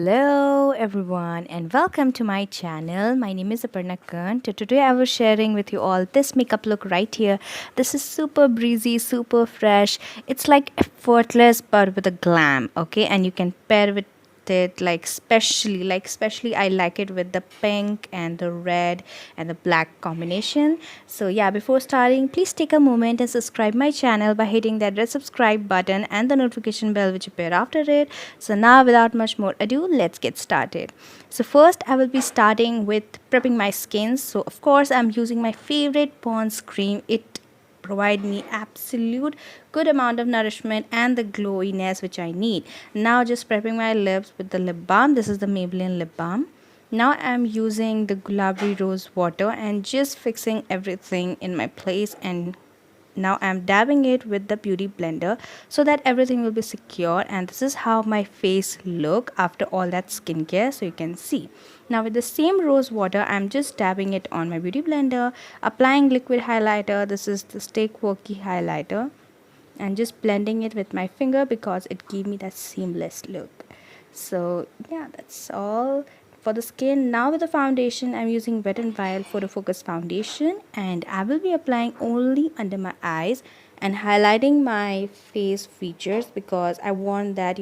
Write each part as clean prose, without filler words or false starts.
Hello everyone and welcome to my channel. My name is Aparna Khan. Today I was sharing with you all this makeup look right here. This is super breezy, super fresh. It's like effortless but with a glam, okay? And you can pair with it like especially I like it with the pink and the red and the black combination. So yeah, before starting, please take a moment and subscribe my channel by hitting that red subscribe button and the notification bell which appear after it. So now without much more ado, let's get started. So first I will be starting with prepping my skin. So of course I'm using my favorite Pond's cream. It provide me absolute good amount of nourishment and the glowiness which I need. Now just prepping my lips with the lip balm. This is the Maybelline lip balm. Now I'm using the Gulabari Rose water and just fixing everything in my place, and now I'm dabbing it with the beauty blender so that everything will be secure. And this is how my face look after all that skincare, so you can see. Now with the same rose water, I'm just dabbing it on my beauty blender, applying liquid highlighter. This is the Stay Quirky highlighter, and just blending it with my finger because it gave me that seamless look. So yeah, that's all for the skin. Now with the foundation, I'm using Wet n Wild Photo Focus foundation, and I will be applying only under my eyes and highlighting my face features because I want that,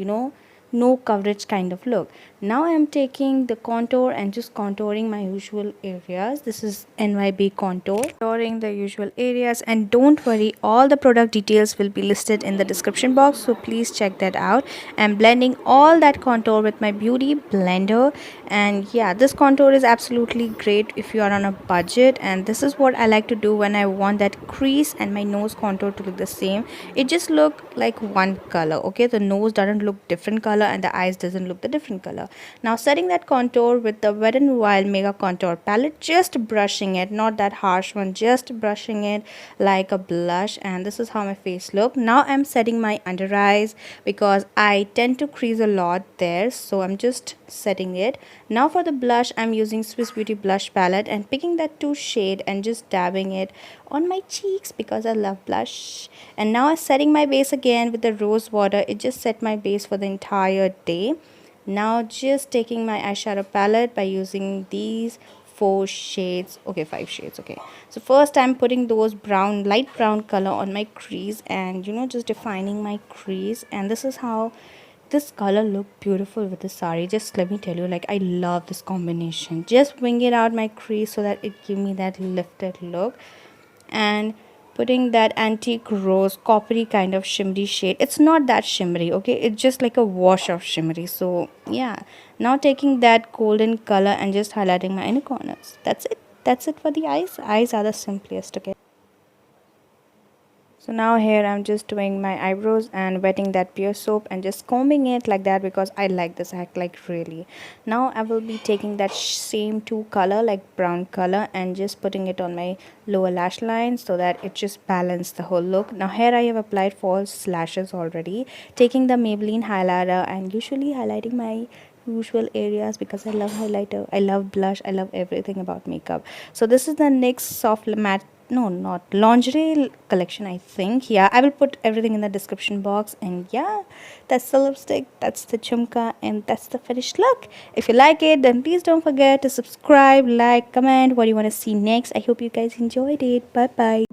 no coverage kind of look. Now I'm taking the contour and just contouring my usual areas. This is NYB contour, contouring the usual areas. And don't worry, all the product details will be listed in the description box, so please check that out. I'm blending all that contour with my beauty blender, and yeah, this contour is absolutely great if you are on a budget. And this is what I like to do when I want that crease and my nose contour to look the same. It just look like one color, okay? The nose doesn't look different color and the eyes doesn't look the different color. Now setting that contour with the Wet n Wild Mega Contour palette, just brushing it, not that harsh one, just brushing it like a blush. And this is how my face look. Now I'm setting my under eyes because I tend to crease a lot there, so I'm just setting it. Now for the blush, I'm using Swiss Beauty blush palette and picking that 2 shade and just dabbing it on my cheeks because I love blush. And now I'm setting my base again with the rose water. It just set my base for the entire day. Now just taking my eyeshadow palette by using these 4 shades, okay, 5 shades, okay. So first I'm putting those brown, light brown color on my crease and just defining my crease. And this is how this color look beautiful with the sari. Just let me tell you, like, I love this combination. Just wing it out my crease so that it give me that lifted look. And putting that antique rose coppery kind of shimmery shade. It's not that shimmery, okay? It's just like a wash of shimmery. So yeah, now taking that golden color and just highlighting my inner corners. That's it for the eyes are the simplest, okay? So now here I'm just doing my eyebrows and wetting that pure soap and just combing it like that because I like this act, like, really. Now I will be taking that same 2 color, like brown color, and just putting it on my lower lash line so that it just balance the whole look. Now here I have applied false lashes already, taking the Maybelline highlighter and usually highlighting my usual areas because I love highlighter, I love blush, I love everything about makeup. So this is the NYX soft matte, no, not lingerie collection, I think. Yeah, I will put everything in the description box. And yeah, that's the lipstick, that's the chumka, and that's the finished look. If you like it, then please don't forget to subscribe, like, comment what you want to see next. I hope you guys enjoyed it. Bye bye.